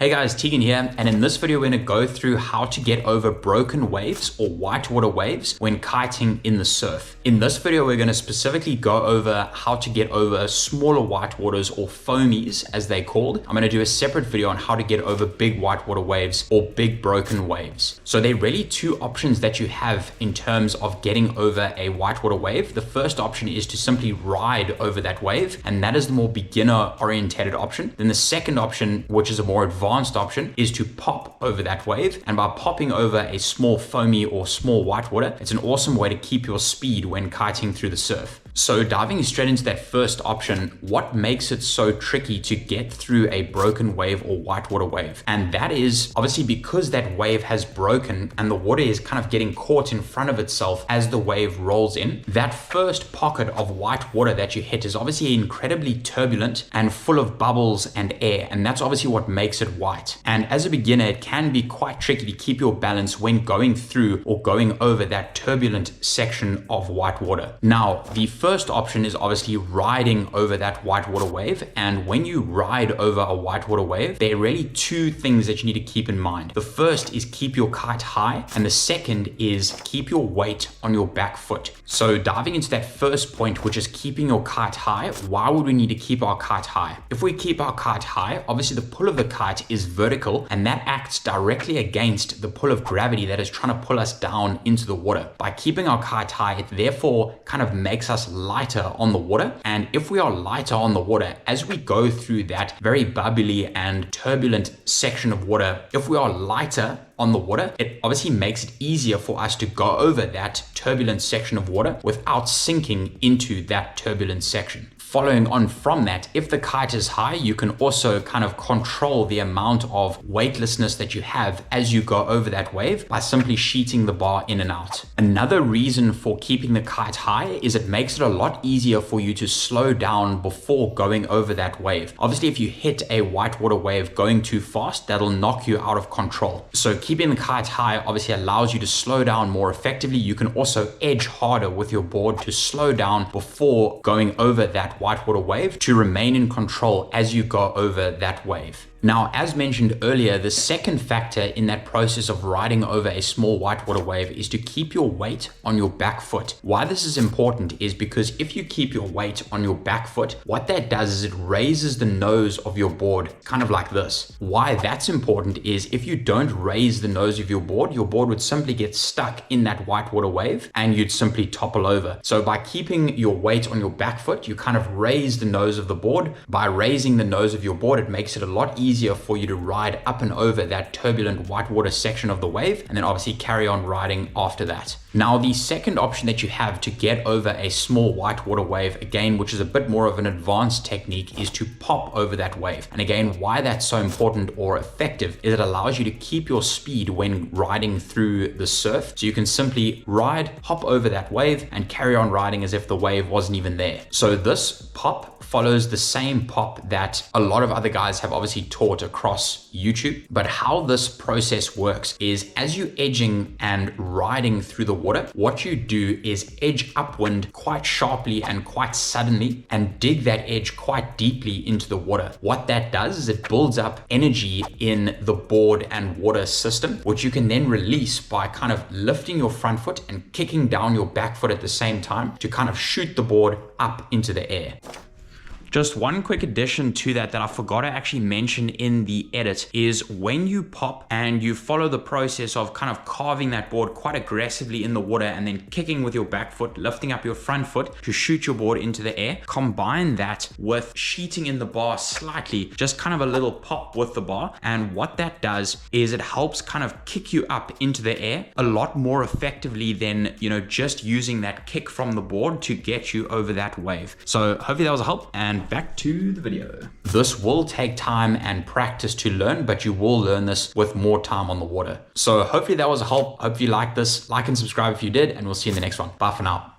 Hey guys, Tegan here, and in this video we're going to go through how to get over broken waves or whitewater waves when kiting in the surf. In this video we're going to specifically go over how to get over smaller whitewaters or foamies as they're called. I'm going to do a separate video on how to get over big whitewater waves or big broken waves. So there are really two options that you have in terms of getting over a whitewater wave. The first option is to simply ride over that wave, and that is the more beginner orientated option. Then the second option, which is a more advanced option, is to pop over that wave. And by popping over a small foamy or small whitewater, it's an awesome way to keep your speed when kiting through the surf. So diving straight into that first option, what makes it so tricky to get through a broken wave or whitewater wave? And that is obviously because that wave has broken and the water is kind of getting caught in front of itself as the wave rolls in. That first pocket of white water that you hit is obviously incredibly turbulent and full of bubbles and air, and that's obviously what makes it white. And as a beginner, it can be quite tricky to keep your balance when going through or going over that turbulent section of white water. Now, the first option is obviously riding over that whitewater wave. And when you ride over a whitewater wave, there are really two things that you need to keep in mind. The first is keep your kite high, and the second is keep your weight on your back foot. So diving into that first point, which is keeping your kite high, why would we need to keep our kite high? If we keep our kite high, obviously the pull of the kite is vertical, and that acts directly against the pull of gravity that is trying to pull us down into the water. By keeping our kite high, it therefore kind of makes us lighter on the water. And if we are lighter on the water, as we go through that very bubbly and turbulent section of water, if we are lighter on the water, it obviously makes it easier for us to go over that turbulent section of water without sinking into that turbulent section. Following on from that, if the kite is high, you can also kind of control the amount of weightlessness that you have as you go over that wave by simply sheeting the bar in and out. Another reason for keeping the kite high is it makes it a lot easier for you to slow down before going over that wave. Obviously, if you hit a whitewater wave going too fast, that'll knock you out of control. So keeping the kite high obviously allows you to slow down more effectively. You can also edge harder with your board to slow down before going over that whitewater wave to remain in control as you go over that wave. Now, as mentioned earlier, the second factor in that process of riding over a small whitewater wave is to keep your weight on your back foot. Why this is important is because if you keep your weight on your back foot, what that does is it raises the nose of your board, kind of like this. Why that's important is if you don't raise the nose of your board would simply get stuck in that whitewater wave and you'd simply topple over. So by keeping your weight on your back foot, you kind of raise the nose of the board. By raising the nose of your board, it makes it a lot easier for you to ride up and over that turbulent whitewater section of the wave, and then obviously carry on riding after that. Now, the second option that you have to get over a small whitewater wave, again, which is a bit more of an advanced technique, is to pop over that wave. And again, why that's so important or effective is it allows you to keep your speed when riding through the surf. So you can simply ride, hop over that wave, and carry on riding as if the wave wasn't even there. So this pop follows the same pop that a lot of other guys have obviously taught across YouTube. But how this process works is as you edging and riding through the water, what you do is edge upwind quite sharply and quite suddenly and dig that edge quite deeply into the water. What that does is it builds up energy in the board and water system, which you can then release by kind of lifting your front foot and kicking down your back foot at the same time to kind of shoot the board up into the air. Just one quick addition to that I forgot to actually mention in the edit is when you pop and you follow the process of kind of carving that board quite aggressively in the water and then kicking with your back foot, lifting up your front foot to shoot your board into the air, combine that with sheeting in the bar slightly, just kind of a little pop with the bar. And what that does is it helps kind of kick you up into the air a lot more effectively than, just using that kick from the board to get you over that wave. So hopefully that was a help, and back to the video. This will take time and practice to learn, but you will learn this with more time on the water. So hopefully that was a help. Hope you liked this. Like and subscribe if you did, and we'll see you in the next one. Bye for now.